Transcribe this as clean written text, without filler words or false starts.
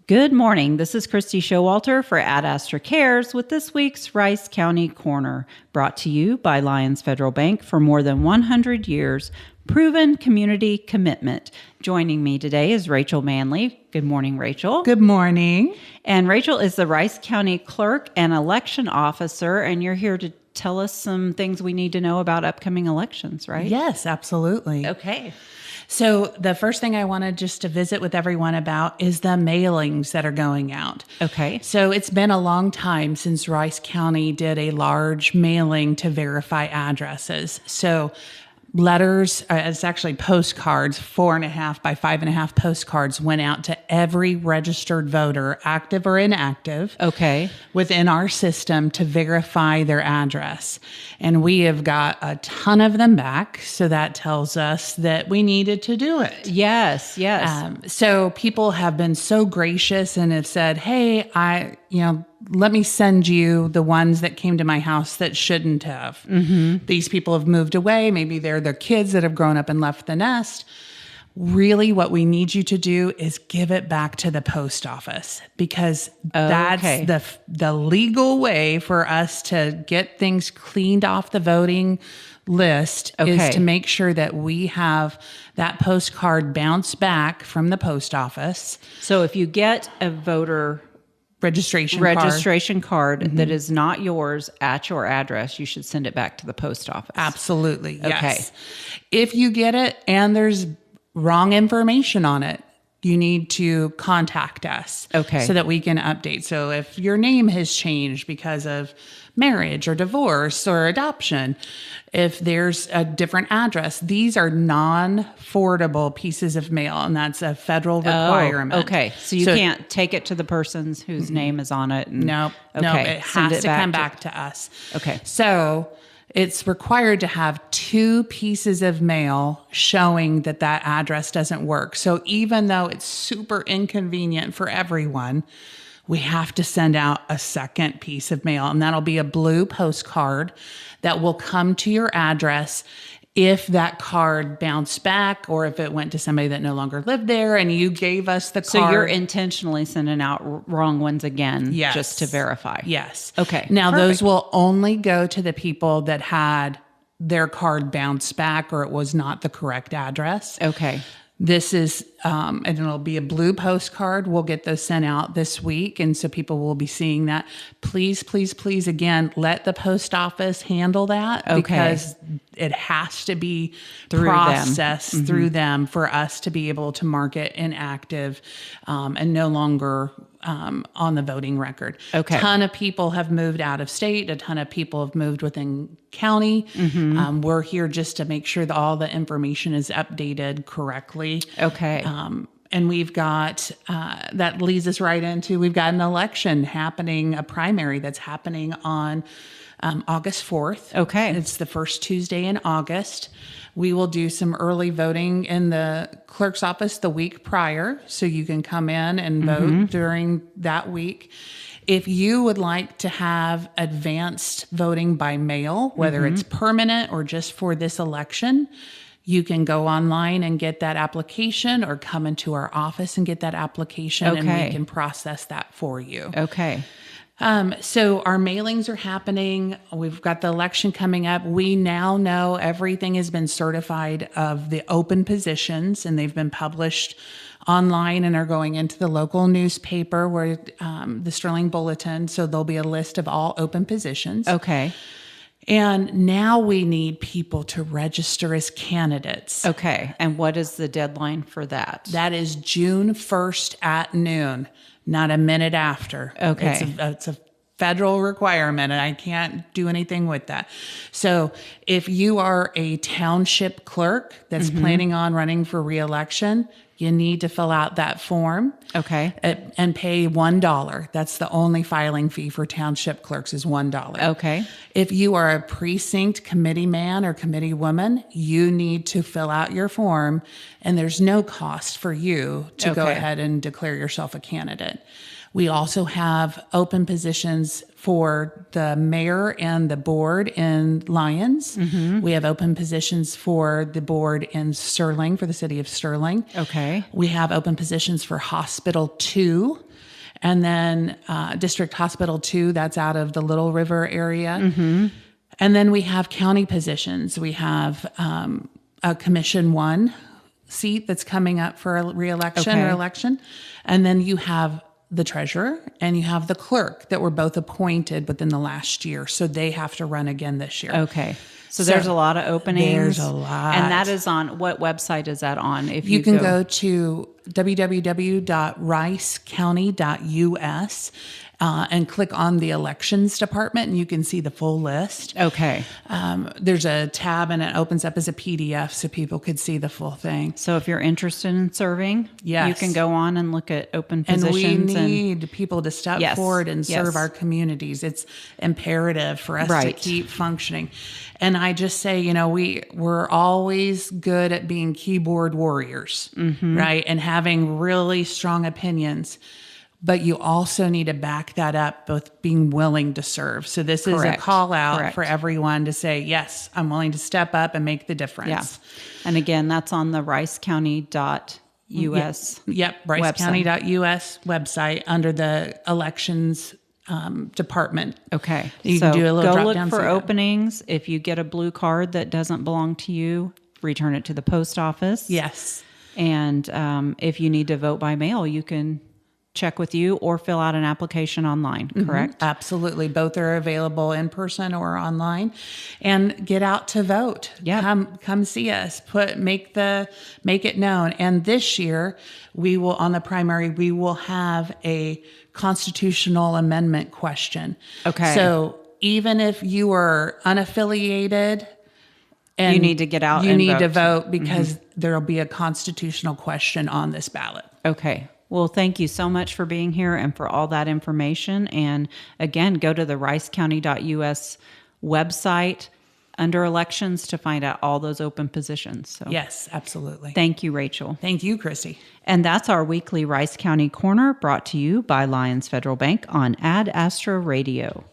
Good morning. This is Christy Showalter for Ad Astra Cares with this week's Rice County Corner, brought to you by Lions Federal Bank for more than 100 years. Proven community commitment. Joining me today is Rachel Manley. Good morning, Rachel. Good morning. And Rachel is the Rice County Clerk and Election Officer, and you're here to tell us some things we need to know about upcoming elections, right? Yes, absolutely. Okay. So the first thing I wanted just to visit with everyone about is the mailings that are going out. Okay. So it's been a long time since Rice County did a large mailing to verify addresses. So letters, it's actually postcards, 4.5 by 5.5 postcards went out to every registered voter, active or inactive, Okay. within our system to verify their address. And we have got a ton of them back. So that tells us that we needed to do it. Yes, yes. So people have been so gracious and have said, hey, let me send you the ones that came to my house that shouldn't have. Mm-hmm. These people have moved away. Maybe they're the kids that have grown up and left the nest. Really, what we need you to do is give it back to the post office, because that's the legal way for us to get things cleaned off the voting list, is to make sure that we have that postcard bounce back from the post office. So if you get a voter registration card mm-hmm. that is not yours at your address, you should send it back to the post office. Absolutely. Yes. Okay. If you get it and there's wrong information on it, you need to contact us. Okay. So that we can update. So if your name has changed because of marriage or divorce or adoption, if there's a different address, these are non-forwardable pieces of mail, and that's a federal requirement. Okay. So you can't take it to the person whose name is on it. No, it has to come back to us. Okay. So it's required to have 2 pieces of mail showing that that address doesn't work. So even though it's super inconvenient for everyone, we have to send out a second piece of mail, and that'll be a blue postcard that will come to your address if that card bounced back or if it went to somebody that no longer lived there and you gave us the card. So you're intentionally sending out wrong ones again, yes, just to verify. Yes. Okay. Now, those will only go to the people that had their card bounce back or it was not the correct address. Okay. This is, and it'll be a blue postcard. We'll get those sent out this week. And so people will be seeing that. Please, please, please, again, let the post office handle that, because it has to be processed through them for us to be able to mark it inactive and no longer on the voting record. Okay. A ton of people have moved out of state. A ton of people have moved within county. Mm-hmm. We're here just to make sure that all the information is updated correctly. Okay. And we've got, that leads us right into, we've got an election happening, a primary that's happening on August 4th. Okay. It's the first Tuesday in August. We will do some early voting in the clerk's office the week prior, so you can come in and vote during that week. If you would like to have advanced voting by mail, whether it's permanent or just for this election, you can go online and get that application, or come into our office and get that application, and we can process that for you. Okay. So our mailings are happening. We've got the election coming up. We now know everything has been certified of the open positions, and they've been published online and are going into the local newspaper, where the Sterling Bulletin. So there'll be a list of all open positions. Okay. And now we need people to register as candidates. Okay. And what is the deadline for that? That is June 1st at noon, not a minute after. Okay. It's a federal requirement, and I can't do anything with that. So if you are a township clerk that's planning on running for re-election, you need to fill out that form. Okay. And pay $1. That's the only filing fee for township clerks, is $1. Okay. If you are a precinct committee man or committee woman, you need to fill out your form, and there's no cost for you to go ahead and declare yourself a candidate. We also have open positions for the mayor and the board in Lyons. We have open positions for the board in Sterling, for the city of Sterling. Okay. We have open positions for Hospital 2. And then District Hospital 2, that's out of the Little River area. And then we have county positions. We have a Commission 1 seat that's coming up for a re-election or election. And then you have the treasurer and you have the clerk that were both appointed within the last year. So they have to run again this year. Okay. So there's a lot of openings. There's a lot. And that is on, what website is that on? If you can go to www.ricecounty.us and click on the elections department, and you can see the full list. Okay. There's a tab, and it opens up as a PDF so people could see the full thing. So if you're interested in serving, you can go on and look at open positions. And we need people to step forward and serve our communities. It's imperative for us to keep functioning. And I just say, we're always good at being keyboard warriors, right? And having really strong opinions. But you also need to back that up, both being willing to serve. So this is a call out for everyone to say, yes, I'm willing to step up and make the difference. Yeah. And again, that's on the ricecounty.us ricecounty.us website under the elections department. Okay. You can do a little go drop look down for openings. If you get a blue card that doesn't belong to you, return it to the post office. Yes. And if you need to vote by mail, you can check with you or fill out an application online, correct? Absolutely. Both are available in person or online. And get out to vote. Yeah. Come see us. Make it known. And this year we will, on the primary, we will have a constitutional amendment question. Okay. So even if you are unaffiliated and you need to get out you and need vote. to vote because there'll be a constitutional question on this ballot. Okay. Well, thank you so much for being here and for all that information. And again, go to the ricecounty.us website under elections to find out all those open positions. So, yes, absolutely. Thank you, Rachel. Thank you, Christy. And that's our weekly Rice County Corner, brought to you by Lyons Federal Bank on Ad Astra Radio.